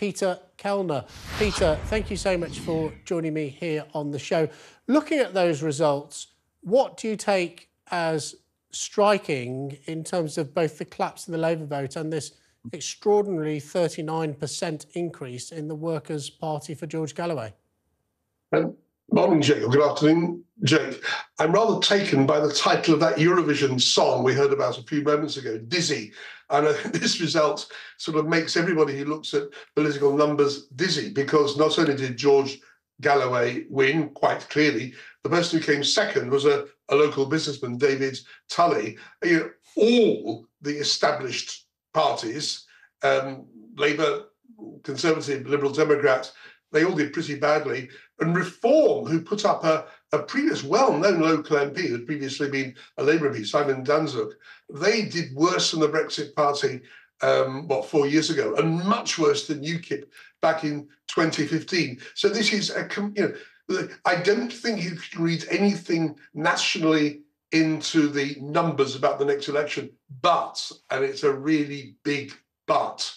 Peter Kellner. Peter, thank you so much for joining me here on the show. Looking at those results, what do you take as striking in terms of both the collapse of the Labour vote and this extraordinary 39% increase in the Workers' Party for George Galloway? Morning, Jake, or good afternoon, Jake. I'm rather taken by the title of that Eurovision song we heard about a few moments ago, Dizzy. And I think this result sort of makes everybody who looks at political numbers dizzy, because not only did George Galloway win quite clearly, the person who came second was a local businessman, David Tully. You know, all the established parties, Labour, Conservative, Liberal, Democrat, they all did pretty badly. And Reform, who put up a previous well-known local MP who had previously been a Labour MP, Simon Danzug, they did worse than the Brexit Party, 4 years ago, and much worse than UKIP back in 2015. So this is I don't think you can read anything nationally into the numbers about the next election, but, and it's a really big but,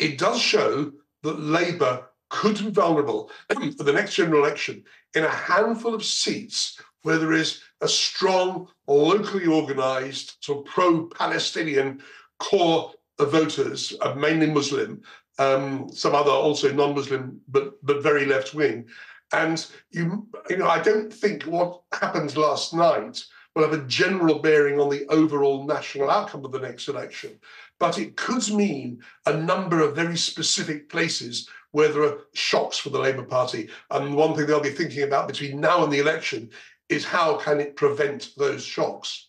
it does show that Labour could be vulnerable for the next general election in a handful of seats where there is a strong, locally organised, sort of pro-Palestinian core of voters, mainly Muslim, some other also non-Muslim, but very left-wing. And I don't think what happened last night will have a general bearing on the overall national outcome of the next election, but it could mean a number of very specific places where there are shocks for the Labour Party. And one thing they'll be thinking about between now and the election is how can it prevent those shocks.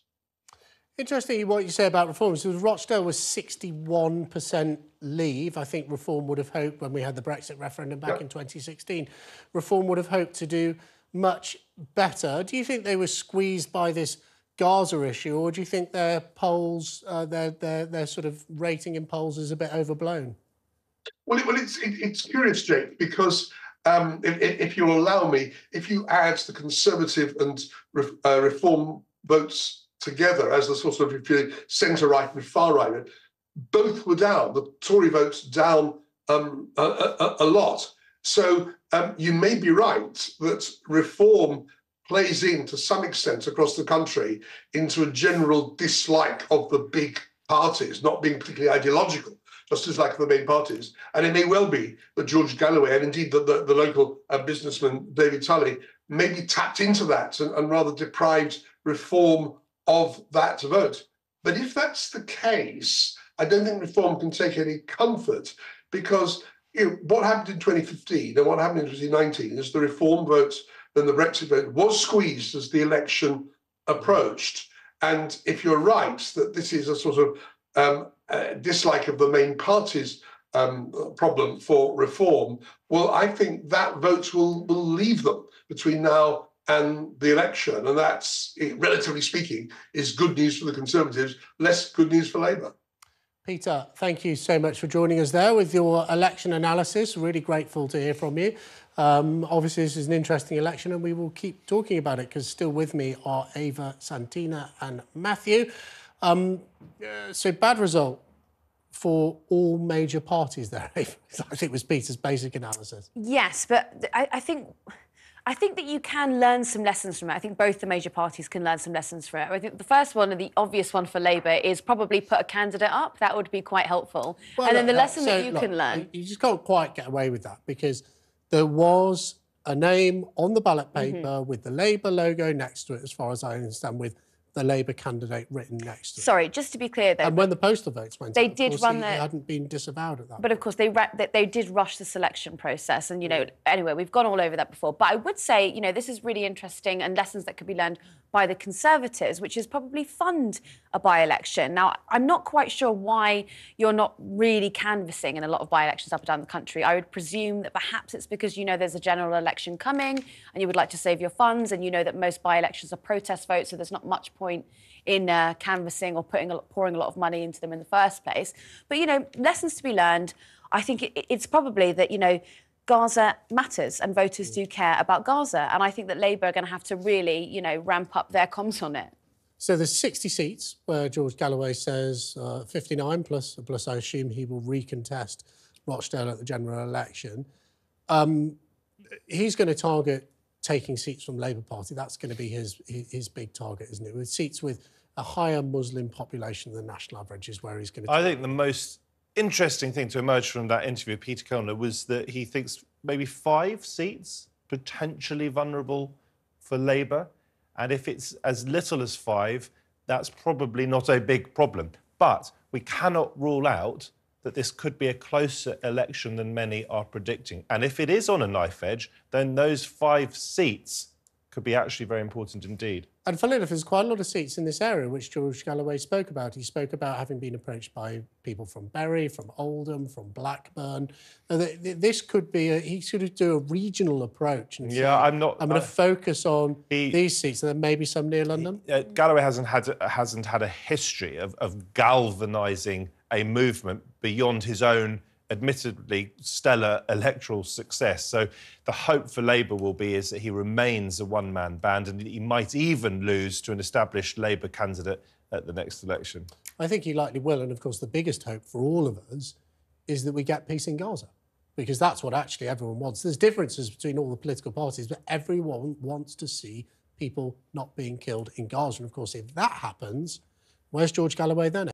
Interesting what you say about Reform. So Rochdale was 61% leave. I think Reform would have hoped, when we had the Brexit referendum back in 2016, Reform would have hoped to do much better. Do you think they were squeezed by this Gaza issue, or do you think their polls, their sort of rating in polls is a bit overblown? Well, it's curious, Jake, because if you'll allow me, if you add the Conservative and Reform votes together as the sort of centre-right and far-right, both were down. The Tory votes down a lot. So you may be right that Reform plays in to some extent across the country into a general dislike of the big parties, not being particularly ideological, just as like the main parties. And it may well be that George Galloway, and indeed the local businessman David Tully, maybe tapped into that and rather deprived Reform of that vote. But if that's the case, I don't think Reform can take any comfort, because what happened in 2015 and what happened in 2019 is the Reform vote and the Brexit vote was squeezed as the election approached. And if you're right that this is a sort of dislike of the main party's problem for Reform, well, I think that vote will leave them between now and the election. And that's, relatively speaking, is good news for the Conservatives, less good news for Labour. Peter, thank you so much for joining us there with your election analysis. Really grateful to hear from you. Obviously, this is an interesting election and we will keep talking about it, because still with me are Ava, Santina and Matthew. So bad result for all major parties there. I think it was Peter's basic analysis. Yes, but I think that you can learn some lessons from it. I think both the major parties can learn some lessons from it. I think the first one, and the obvious one for Labour, is probably put a candidate up. That would be quite helpful. Well, and then the lesson that you can learn... You just can't quite get away with that, because there was a name on the ballot paper with the Labour logo next to it, as far as I understand, with the Labour candidate written next to it. Sorry, just to be clear, though... And when the postal votes went they out, did of course, run he hadn't been disavowed at that point. But, of course, they did rush the selection process. And, anyway, we've gone all over that before. But I would say, this is really interesting, and lessons that could be learned by the Conservatives, which is probably fund a by-election. Now, I'm not quite sure why you're not really canvassing in a lot of by-elections up and down the country. I would presume that perhaps it's because there's a general election coming and you would like to save your funds, and that most by-elections are protest votes, so there's not much point in canvassing or pouring a lot of money into them in the first place. But, lessons to be learned. I think it's probably that, Gaza matters and voters do care about Gaza. And I think that Labour are going to have to really, ramp up their comms on it. So there's 60 seats where George Galloway says 59 plus I assume he will recontest Rochdale at the general election. He's going to target taking seats from Labour Party. That's going to be his big target, isn't it? With seats with a higher Muslim population than the national average is where he's going to... I think the most interesting thing to emerge from that interview with Peter Kellner was that he thinks maybe 5 seats potentially vulnerable for Labour. And if it's as little as 5, that's probably not a big problem. But we cannot rule out that this could be a closer election than many are predicting. And if it is on a knife edge, then those 5 seats could be actually very important indeed. And funnily enough, there's quite a lot of seats in this area which George Galloway spoke about. He spoke about having been approached by people from Bury, from Oldham, from Blackburn. This could be he should do a regional approach and say, I'm going to focus on these seats and then maybe some near London. Galloway hasn't had a history of galvanising a movement beyond his own admittedly stellar electoral success. So the hope for Labour will be is that he remains a one-man band and he might even lose to an established Labour candidate at the next election. I think he likely will. And of course, the biggest hope for all of us is that we get peace in Gaza, because that's what actually everyone wants. There's differences between all the political parties, but everyone wants to see people not being killed in Gaza. And of course, if that happens, where's George Galloway then?